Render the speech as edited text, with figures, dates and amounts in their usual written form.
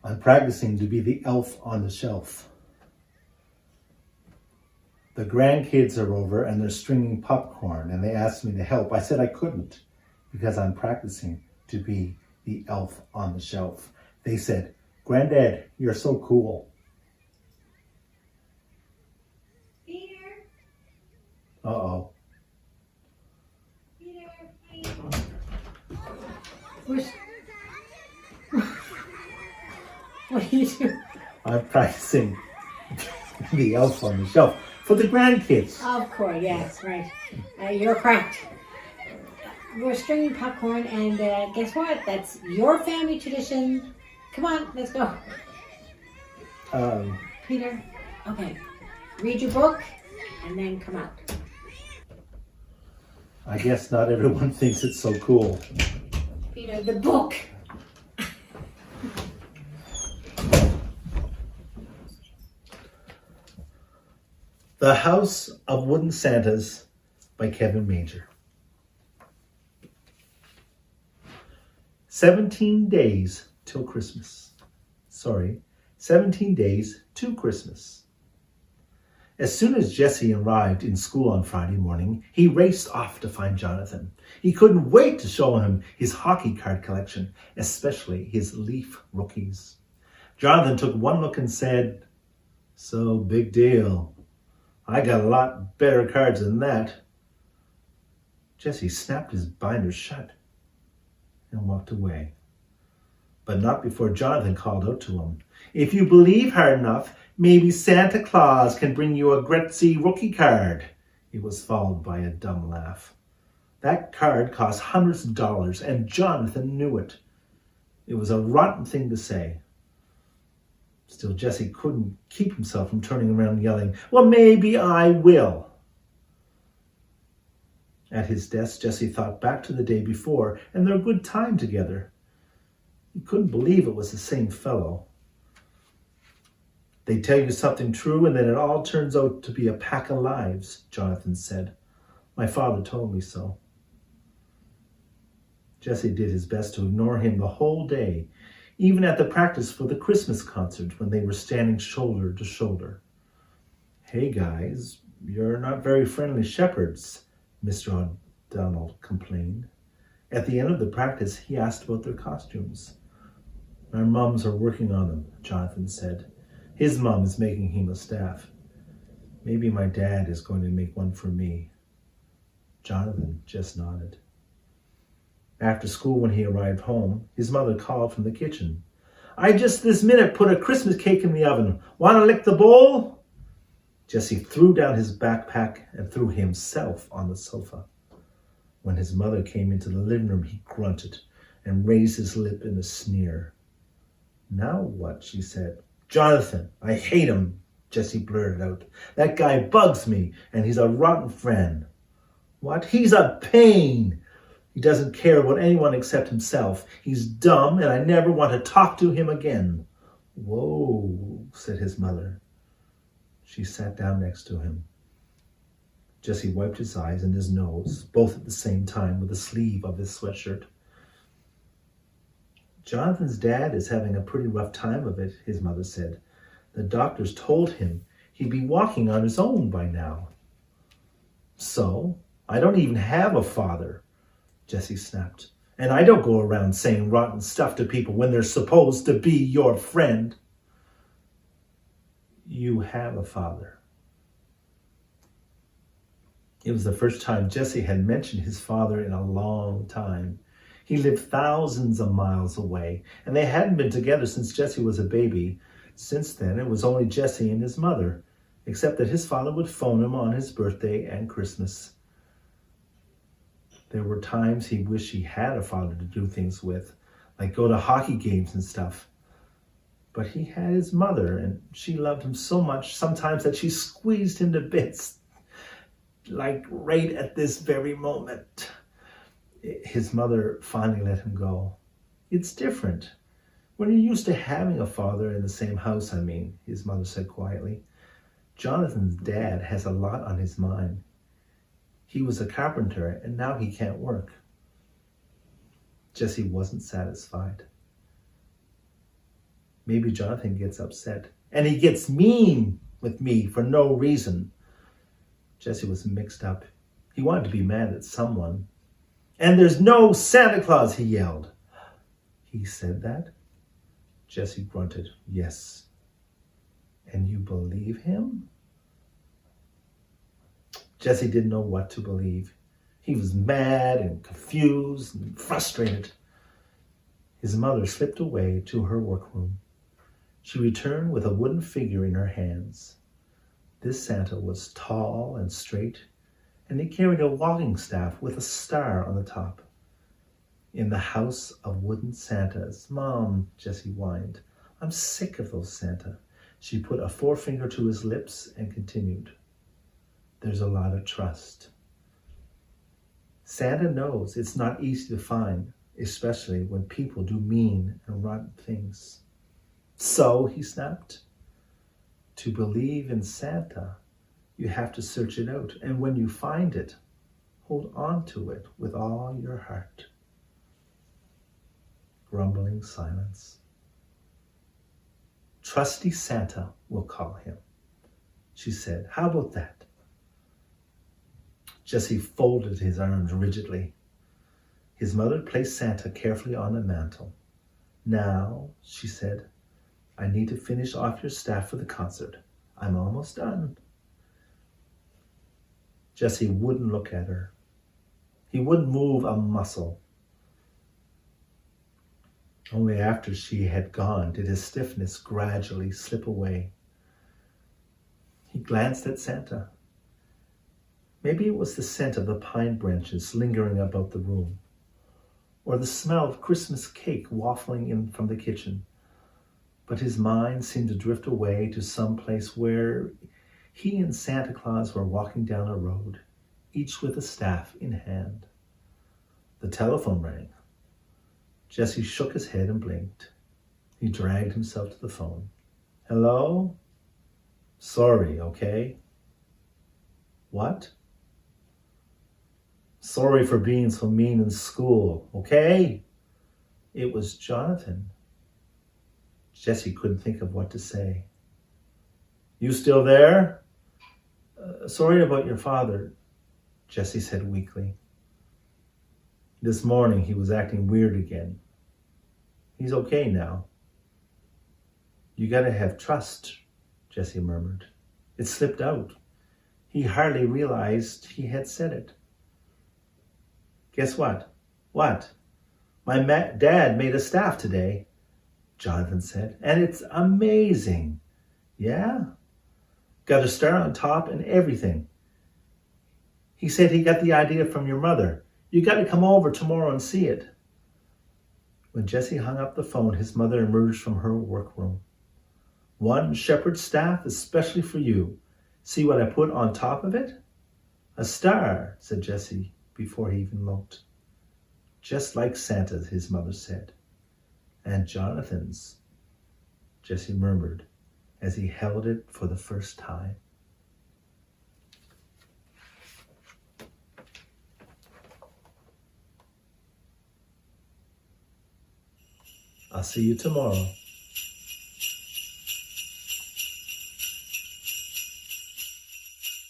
I'm practicing to be the elf on the shelf. The grandkids are over and they're stringing popcorn and they asked me to help. I said I couldn't because I'm practicing to be the elf on the shelf. They said, "Granddad, you're so cool." Peter. Uh-oh. Peter. What are you doing? I'm practicing the elf on the shelf for the grandkids. Of course, yes, right. You're correct. We're stringing popcorn, and guess what? That's your family tradition. Come on, let's go. Peter, okay. Read your book, and then come out. I guess not everyone thinks it's so cool. Peter, the book. The House of Wooden Santas by Kevin Major. 17 days till Christmas. 17 days to Christmas. As soon as Jesse arrived in school on Friday morning, he raced off to find Jonathan. He couldn't wait to show him his hockey card collection, especially his Leaf rookies. Jonathan took one look and said, "So big deal. I got a lot better cards than that." Jesse snapped his binder shut and walked away. But not before Jonathan called out to him, "If you believe hard enough, maybe Santa Claus can bring you a Gretzky rookie card." It was followed by a dumb laugh. That card cost hundreds of dollars, and Jonathan knew it. It was a rotten thing to say. Still, Jesse couldn't keep himself from turning around and yelling, "Well, maybe I will." At his desk, Jesse thought back to the day before and their good time together. He couldn't believe it was the same fellow. "They tell you something true and then it all turns out to be a pack of lies," Jonathan said. "My father told me so." Jesse did his best to ignore him the whole day, even at the practice for the Christmas concert when they were standing shoulder to shoulder. "Hey guys, you're not very friendly shepherds," Mr. MacDonald complained. At the end of the practice, he asked about their costumes. "Our mums are working on them," Jonathan said. His mom is making him a staff. "Maybe my dad is going to make one for me." Jonathan just nodded. After school, when he arrived home, his mother called from the kitchen. "I just this minute put a Christmas cake in the oven. Want to lick the bowl?" Jesse threw down his backpack and threw himself on the sofa. When his mother came into the living room, he grunted and raised his lip in a sneer. "Now what?" she said. "Jonathan, I hate him," Jesse blurted out. "That guy bugs me, and he's a rotten friend." "What? He's a pain. He doesn't care about anyone except himself. He's dumb, and I never want to talk to him again." "Whoa," said his mother. She sat down next to him. Jesse wiped his eyes and his nose, both at the same time, with the sleeve of his sweatshirt. "Jonathan's dad is having a pretty rough time of it," his mother said. "The doctors told him he'd be walking on his own by now." "So? I don't even have a father," Jesse snapped. "And I don't go around saying rotten stuff to people when they're supposed to be your friend." "You have a father." It was the first time Jesse had mentioned his father in a long time. He lived thousands of miles away, and they hadn't been together since Jesse was a baby. Since then, it was only Jesse and his mother, except that his father would phone him on his birthday and Christmas. There were times he wished he had a father to do things with, like go to hockey games and stuff. But he had his mother, and she loved him so much sometimes that she squeezed him to bits, like right at this very moment. His mother finally let him go. "It's different when you're used to having a father in the same house, his mother said quietly. "Jonathan's dad has a lot on his mind. He was a carpenter, and now he can't work." Jesse wasn't satisfied. Maybe Jonathan gets upset. And he gets mean with me for no reason. Jesse was mixed up. He wanted to be mad at someone. And there's no Santa Claus, he yelled. He said that? Jesse grunted. Yes. And you believe him? Jesse didn't know what to believe. He was mad and confused and frustrated. His mother slipped away to her workroom. She returned with a wooden figure in her hands. This Santa was tall and straight, and he carried a walking staff with a star on the top. In the house of wooden Santas. Mom, Jesse whined. I'm sick of those Santa. She put a forefinger to his lips and continued. There's a lot of trust. Santa knows it's not easy to find, especially when people do mean and rotten things. So, he snapped, to believe in Santa, you have to search it out. And when you find it, hold on to it with all your heart. Grumbling silence. Trusty Santa, we'll call him, she said. How about that? Jesse folded his arms rigidly. His mother placed Santa carefully on the mantel. Now, she said, I need to finish off your staff for the concert. I'm almost done. Jesse wouldn't look at her. He wouldn't move a muscle. Only after she had gone did his stiffness gradually slip away. He glanced at Santa. Maybe it was the scent of the pine branches lingering about the room, or the smell of Christmas cake wafting in from the kitchen. But his mind seemed to drift away to some place where he and Santa Claus were walking down a road, each with a staff in hand. The telephone rang. Jesse shook his head and blinked. He dragged himself to the phone. Hello? Sorry, okay? What? Sorry for being so mean in school, okay? It was Jonathan. Jesse couldn't think of what to say. You still there? Sorry about your father, Jesse said weakly. This morning he was acting weird again. He's okay now. You gotta have trust, Jesse murmured. It slipped out. He hardly realized he had said it. Guess what? What? My dad made a staff today, Jonathan said, and it's amazing. Yeah? Got a star on top and everything. He said he got the idea from your mother. You got to come over tomorrow and see it. When Jesse hung up the phone, his mother emerged from her workroom. One shepherd's staff especially for you. See what I put on top of it? A star, said Jesse before he even looked. Just like Santa's, his mother said. And Jonathan's, Jesse murmured as he held it for the first time. I'll see you tomorrow.